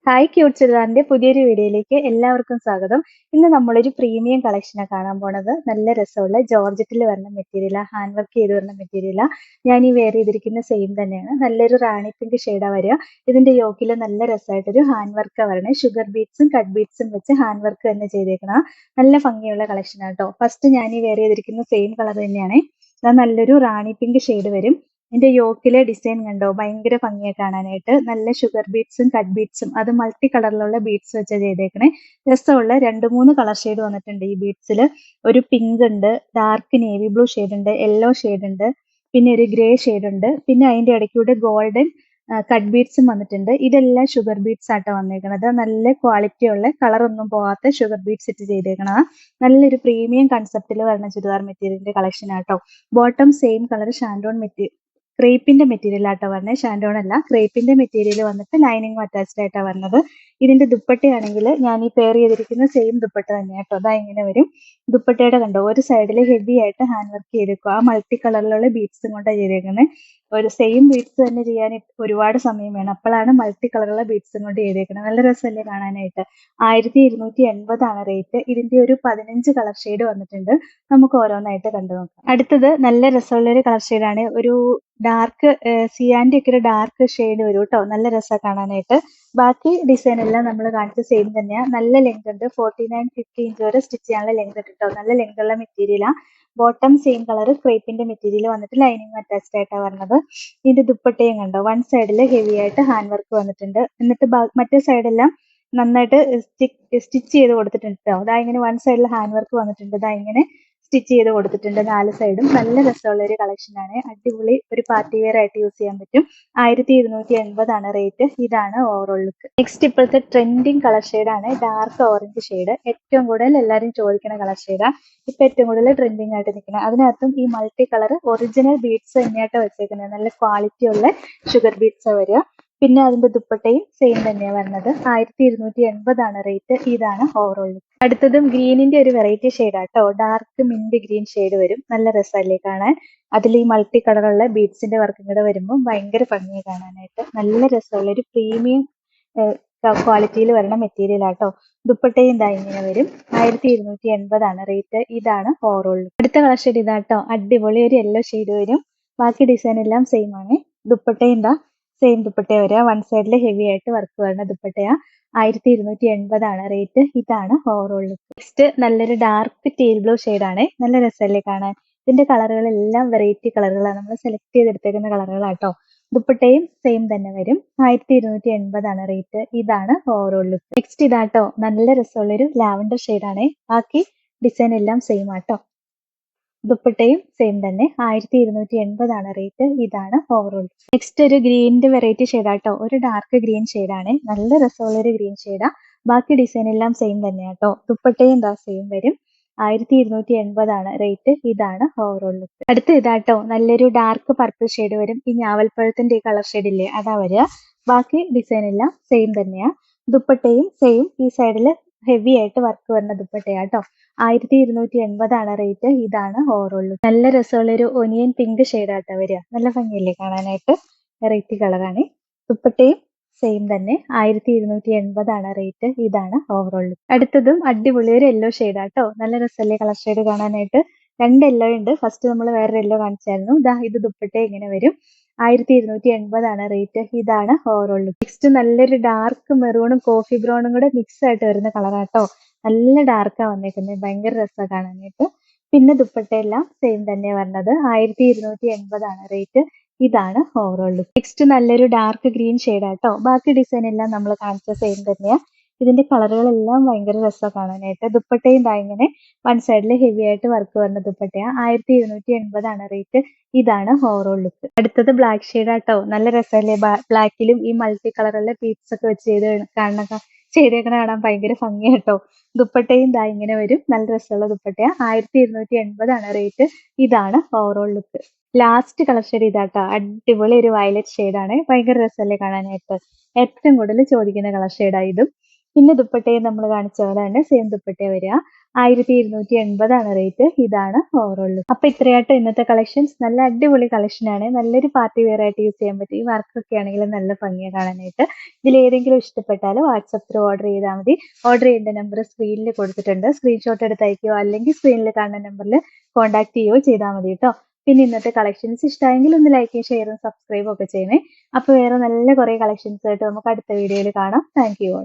Hi cute ചുരിദാറിന്റെ പുതിയൊരു വീഡിയോയിലേക്ക് എല്ലാവർക്കും സ്വാഗതം. ഇന്ന് നമ്മളൊരു പ്രീമിയം കളക്ഷനാണ് കാണാൻ പോണത്. നല്ല രസമുള്ള ജോർജറ്റിൽ വരുന്ന മെറ്റീരിയലാ, ഹാൻഡ് വർക്ക് ചെയ്ത് വരുന്ന മെറ്റീരിയലാ. ഞാൻ ഈ വെയർ ചെയ്തിരിക്കുന്ന സെയിം തന്നെയാണ്. നല്ലൊരു റാണി പിങ്ക് ഷെയ്ഡാ വരിക. ഇതിന്റെ യോക്കിൽ നല്ല രസമായിട്ടൊരു ഹാൻഡ് വർക്കാ വരണേ. ഷുഗർ ബീഡ്സും കട്ട് ബീഡ്സും വെച്ച് ഹാൻഡ് വർക്ക് തന്നെ ചെയ്തേക്കണ നല്ല ഭംഗിയുള്ള കളക്ഷനാണ് കേട്ടോ. ഫസ്റ്റ് ഞാൻ ഈ വെയർ ചെയ്തിരിക്കുന്ന സെയിം കളർ തന്നെയാണ്. നല്ലൊരു റാണി പിങ്ക് ഷെയ്ഡ് വരും. ഇതിന്റെ യോക്കിലെ ഡിസൈൻ കണ്ടോ, ഭയങ്കര ഭംഗിയായി കാണാനായിട്ട്. നല്ല ഷുഗർ ബീഡ്സും കട്ട് ബീഡ്സും, അത് മൾട്ടി കളറിലുള്ള ബീഡ്സ് വെച്ചാൽ ചെയ്തേക്കണേ. രസമുള്ള 2-3 കളർ ഷെയ്ഡ് വന്നിട്ടുണ്ട് ഈ ബീഡ്സിൽ. ഒരു പിങ്ക് ഉണ്ട്, ഡാർക്ക് നേവി ബ്ലൂ ഷെയ്ഡ് ഉണ്ട്, യെല്ലോ ഷെയ്ഡ് ഉണ്ട്, പിന്നെ ഒരു ഗ്രേ ഷെയ്ഡ് ഉണ്ട്, പിന്നെ അതിന്റെ ഇടയ്ക്കൂടെ ഗോൾഡൻ കട്ട് ബീഡ്സും വന്നിട്ടുണ്ട്. ഇതെല്ലാം ഷുഗർ ബീഡ്സ് ആട്ടോ വന്നേക്കണത്. നല്ല ക്വാളിറ്റി ഉള്ള, കളറൊന്നും പോകാത്ത ഷുഗർ ബീഡ്സ് ഇട്ട് ചെയ്തേക്കണതാ. നല്ലൊരു പ്രീമിയം കൺസെപ്റ്റിൽ വരുന്ന ചുരിദാർ മെറ്റീരിയലിന്റെ കളക്ഷൻ ആട്ടോ. ബോട്ടം സെയിം കളർ ഷാൻഡോൺ മെറ്റീരിയൽ, ക്രേപ്പിന്റെ മെറ്റീരിയൽ ആട്ടോ പറഞ്ഞത്, ഷാൻഡോൺ അല്ല. ക്രേപ്പിന്റെ മെറ്റീരിയൽ വന്നിട്ട് ലൈനിങ് അറ്റാച്ച്ഡ് ആയിട്ടാണ് വരുന്നത്. ഇതിന്റെ ദുപ്പട്ടയാണെങ്കിൽ ഞാൻ ഈ പെയർ ചെയ്തിരിക്കുന്ന സെയിം ദുപ്പട്ട തന്നെയാണ് കേട്ടോ. അതാ ഇങ്ങനെ വരും. ദുപ്പട്ടയുടെ കണ്ടോ, ഒരു സൈഡിൽ ഹെവി ആയിട്ട് ഹാൻഡ് വർക്ക് ചെയ്തേക്കും. ആ മൾട്ടി കളറിലുള്ള ബീഡ്സും കൊണ്ടാണ് ചെയ്തേക്കുന്നത്. ഒരു സെയിം ബീഡ്സ് തന്നെ ചെയ്യാൻ ഒരുപാട് സമയം വേണം. അപ്പോഴാണ് മൾട്ടി കളറുള്ള ബീഡ്സും കൊണ്ട് ചെയ്തേക്കുന്നത്. നല്ല രസമല്ലേ കാണാനായിട്ട്. 1280 റേറ്റ്. ഇതിന്റെ ഒരു 15 കളർ ഷെയ്ഡ് വന്നിട്ടുണ്ട്. നമുക്ക് ഓരോന്നായിട്ട് കണ്ടു നോക്കാം. അടുത്തത് നല്ല രസമുള്ള ഒരു കളർ ഷെയ്ഡാണ്. ഒരു ഡാർക്ക് സിയാന്റെ ഒക്കെ ഒരു ഡാർക്ക് ഷെയ്ഡ് വരും കേട്ടോ. നല്ല രസമാണ് കാണാനായിട്ട്. ബാക്കി ഡിസൈൻ എല്ലാം നമ്മൾ കാണിച്ച സെയിം തന്നെയാണ്. നല്ല ലെങ്ത് ഉണ്ട്. 49-50 ഇഞ്ച് വരെ സ്റ്റിച്ച് ചെയ്യാനുള്ള ലെങ്ത് ഉണ്ട് കേട്ടോ. നല്ല ലെങ്ത് ഉള്ള മെറ്റീരിയലാ. ബോട്ടം സെയിം കളർ ക്രേപ്പിന്റെ മെറ്റീരിയൽ വന്നിട്ട് ലൈനിങ് അറ്റാച്ച്ഡ് ആയിട്ടാണ് വരുന്നത്. ഇതിന്റെ ദുപ്പട്ടയും കണ്ടോ, വൺ സൈഡിൽ ഹെവി ആയിട്ട് ഹാൻഡ് വർക്ക് വന്നിട്ടുണ്ട്. എന്നിട്ട് മറ്റേ സൈഡെല്ലാം നന്നായിട്ട് സ്റ്റിച്ച് ചെയ്ത് കൊടുത്തിട്ടുണ്ട് കേട്ടോ. അതാ ഇങ്ങനെ വൺ സൈഡിൽ ഹാൻഡ് വർക്ക് വന്നിട്ടുണ്ട്. ഇതാ ഇങ്ങനെ സ്റ്റിച്ച് ചെയ്ത് കൊടുത്തിട്ടുണ്ട് 4 സൈഡും. നല്ല രസമുള്ള ഒരു കളക്ഷൻ ആണ്. അടിപൊളി ഒരു പാർട്ടി വെയർ ആയിട്ട് യൂസ് ചെയ്യാൻ പറ്റും. 1280 റേറ്റ്. ഇതാണ് ഓവറോൾ ലുക്ക്. നെക്സ്റ്റ് ഇപ്പോഴത്തെ ട്രെൻഡിങ് കളർ ഷെയ്ഡാണ് ഡാർക്ക് ഓറഞ്ച് ഷെയ്ഡ്. ഏറ്റവും കൂടുതൽ എല്ലാവരും ചോദിക്കുന്ന കളർ ഷെയ്ഡാ. ഇപ്പൊ ഏറ്റവും കൂടുതൽ ട്രെൻഡിങ് ആയിട്ട് നിൽക്കുന്നത്. അതിനകത്തും ഈ മൾട്ടി കളർ ഒറിജിനൽ ബീഡ്സ് തന്നെയായിട്ട് വെച്ചേക്കുന്നത്. നല്ല ക്വാളിറ്റി ഉള്ള ഷുഗർ ബീഡ്സ് വരിക. പിന്നെ അതിന്റെ ദുപ്പട്ടയും സെയിം തന്നെയാണ് വരുന്നത്. 1280 റേറ്റ്. ഇതാണ് ഓവറോൾ ലുക്ക്. അടുത്തതും ഗ്രീനിന്റെ ഒരു വെറൈറ്റി ഷെയ്ഡാട്ടോ. ഡാർക്ക് മിന്റ് ഗ്രീൻ ഷെയ്ഡ് വരും. നല്ല രസമല്ലേ കാണാൻ. അതിൽ ഈ മൾട്ടി കളറുള്ള ബീഡ്സിന്റെ വർക്കും കൂടെ വരുമ്പോൾ ഭയങ്കര ഭംഗിയായി കാണാനായിട്ട്. നല്ല രസമുള്ള ഒരു പ്രീമിയം ക്വാളിറ്റിയിൽ വരുന്ന മെറ്റീരിയൽ ആട്ടോ. ദുപ്പട്ടയും ഇതാ ഇങ്ങനെ വരും. 1280 റേറ്റ്. ഇതാണ് ഓവറോൾ ലുക്ക്. അടുത്ത കളർ ഷെയ്ഡ് ഇതാട്ടോ. അടിപൊളി ഒരു യെല്ലോ ഷെയ്ഡ് വരും. ബാക്കി ഡിസൈൻ എല്ലാം സെയിം ആണ്. ദുപ്പട്ടയും എന്താ സെയിം ദുപ്പട്ട വരിക. വൺ സൈഡിൽ ഹെവി ആയിട്ട് വർക്ക് വരുന്ന ദുപ്പട്ടയാ. 1280 റേറ്റ്. ഇതാണ് ഓവറോൾ ലുക്ക്. നെക്സ്റ്റ് നല്ലൊരു ഡാർക്ക് ടീൽ ബ്ലൂ ആണ്. നല്ല രസമല്ലേ കാണാൻ. ഇതിന്റെ കളറുകളെല്ലാം വെറൈറ്റി കളറുകളാണ്. നമ്മൾ സെലക്ട് ചെയ്തെടുത്തേക്കുന്ന കളറുകളാട്ടോ. ദുപ്പട്ടയും സെയിം തന്നെ വരും. 1280 റേറ്റ്. ഇതാണ് ഓവറോൾ ലുക്ക്. നെക്സ്റ്റ് ഇതാട്ടോ. നല്ല രസമുള്ളൊരു ലാവൻഡർ ആണ്. ബാക്കി ഡിസൈൻ എല്ലാം സെയിം ആട്ടോ. ദുപ്പട്ടയും സെയിം തന്നെ. 1280 റേറ്റ്. ഇതാണ് ഓവറോൾ. നെക്സ്റ്റ് ഒരു ഗ്രീനിന്റെ വെറൈറ്റി ഷെയ്ഡാട്ടോ. ഒരു ഡാർക്ക് ഗ്രീൻ ഷെയ്ഡാണ്. നല്ല രസമുള്ള ഒരു ഗ്രീൻ ഷെയ്ഡാ. ബാക്കി ഡിസൈൻ എല്ലാം സെയിം തന്നെയാട്ടോ. ദുപ്പട്ടയും എന്താ സെയിം വരും. 1280 റേറ്റ്. ഇതാണ് ഓവറോൾ ലുക്ക്. അടുത്ത ഇതാട്ടോ. നല്ലൊരു ഡാർക്ക് പർപ്പിൾ ഷെയ്ഡ് വരും. ഈ ഞാവൽപ്പഴത്തിന്റെ കളർ ഷെയ്ഡ് ഇല്ലേ, അതാ വരിക. ബാക്കി ഡിസൈൻ എല്ലാം സെയിം തന്നെയാ. ദുപ്പട്ടയും സെയിം. ഈ സൈഡിൽ ഹെവി ആയിട്ട് വർക്ക് വരുന്ന ദുപ്പട്ടയാട്ടോ. 1280 റേറ്റ്. ഇതാണ് ഓവറോൾ ലുക്ക്. നല്ല രസമുള്ള ഒരു ഒനിയൻ പിങ്ക് ഷെയ്ഡാട്ടോ വരിക. നല്ല ഭംഗിയല്ലേ കാണാനായിട്ട്. വെറൈറ്റി കളറാണ്. ദുപ്പട്ടയും സെയിം തന്നെ. 1280 റേറ്റ്. ഇതാണ് ഓവറോൾ ലുക്ക്. അടുത്തതും അടിപൊളി ഒരു യെല്ലോ ഷെയ്ഡാട്ടോ. നല്ല രസമല്ലേ കളർ ഷെയ്ഡ് കാണാനായിട്ട്. 2 യെല്ലോ ഉണ്ട്. ഫസ്റ്റ് നമ്മൾ വേറെ യെല്ലോ കാണിച്ചായിരുന്നു. ഇത് ദുപ്പട്ട ഇങ്ങനെ വരും. 1280 റേറ്റ്. ഇതാണ് ഓവറോൾ ലുക്ക്. നെക്സ്റ്റ് നല്ലൊരു ഡാർക്ക് മെറൂണും കോഫി ബ്രൗണും കൂടെ മിക്സ് ആയിട്ട് വരുന്ന കളറാട്ടോ. നല്ല ഡാർക്കാ വന്നേക്കുന്നത്. ഭയങ്കര രസമാണ് കാണാനായിട്ട്. പിന്നെ ദുപ്പട്ടയെല്ലാം സെയിം തന്നെ വരുന്നത്. 1280 റേറ്റ്. ഇതാണ് ഓവറോൾ ലുക്ക്. നെക്സ്റ്റ് നല്ലൊരു ഡാർക്ക് ഗ്രീൻ ഷെയ്ഡാട്ടോ. ബാക്കി ഡിസൈൻ എല്ലാം നമ്മൾ കാണിച്ച സെയിം തന്നെയാ. ഇതിന്റെ കളറുകളെല്ലാം ഭയങ്കര രസമാണ് കാണാനായിട്ട്. ദുപ്പട്ടയും ഇതാ ഇങ്ങനെ വൺ സൈഡിൽ ഹെവി ആയിട്ട് വർക്ക് വരുന്ന ദുപ്പട്ടയാ. 1280 റേറ്റ്. ഇതാണ് ഓവറോൾ ലുക്ക്. അടുത്തത് ബ്ലാക്ക് ഷെയ്ഡാട്ടോ. നല്ല രസമല്ലേ. ബ്ലാക്കിലും ഈ മൾട്ടി കളറുള്ള പീറ്റ്സ് ഒക്കെ വെച്ച് ചെയ്തേക്കണ കാണാൻ ഭയങ്കര ഭംഗിയാട്ടോ. ദുപ്പട്ടയും ഇതാ ഇങ്ങനെ വരും. നല്ല രസമുള്ള ദുപ്പട്ടയാ. 1280 റേറ്റ്. ഇതാണ് overall look. Last colour shade ഇതാട്ടോ. അടിപൊളി ഒരു വയലറ്റ് ഷെയ്ഡാണ്. ഭയങ്കര രസമല്ലേ കാണാനായിട്ട്. ഏറ്റവും കൂടുതൽ ചോദിക്കുന്ന കളർ ഷെയ്ഡാ ഇതും. പിന്നെ ദുപ്പട്ടയും നമ്മൾ കാണിച്ച പോലെ തന്നെ സെയിം ദുപ്പട്ട വരിക. 1280 റേറ്റ്. ഇതാണ് ഓവറോൾ ലുക്ക്. അപ്പൊ ഇത്രയാട്ടോ ഇന്നത്തെ കളക്ഷൻസ്. നല്ല അടിപൊളി കളക്ഷൻ ആണ്. നല്ലൊരു പാർട്ടി വെയർ ആയിട്ട് യൂസ് ചെയ്യാൻ പറ്റും. ഈ വർക്കൊക്കെ ആണെങ്കിൽ നല്ല ഭംഗിയാണ് കാണാനായിട്ട്. ഇതിൽ ഏതെങ്കിലും ഇഷ്ടപ്പെട്ടാൽ വാട്സപ്പ് ത്രൂ ഓർഡർ ചെയ്താൽ മതി. ഓർഡർ ചെയ്യേണ്ട നമ്പർ സ്ക്രീനിൽ കൊടുത്തിട്ടുണ്ട്. സ്ക്രീൻഷോട്ട് എടുത്ത് അയക്കുകയോ അല്ലെങ്കിൽ സ്ക്രീനിൽ കാണുന്ന നമ്പറിൽ കോൺടാക്ട് ചെയ്യുകയോ ചെയ്താൽ മതി കേട്ടോ. പിന്നെ ഇന്നത്തെ കളക്ഷൻസ് ഇഷ്ടമായെങ്കിൽ ഒന്ന് ലൈക്കും ഷെയറും സബ്സ്ക്രൈബും ഒക്കെ ചെയ്യണേ. അപ്പോൾ വേറെ നല്ല കുറേ കളക്ഷൻസ് ആയിട്ട് നമുക്ക് അടുത്ത വീഡിയോയിൽ കാണാം. Thank you.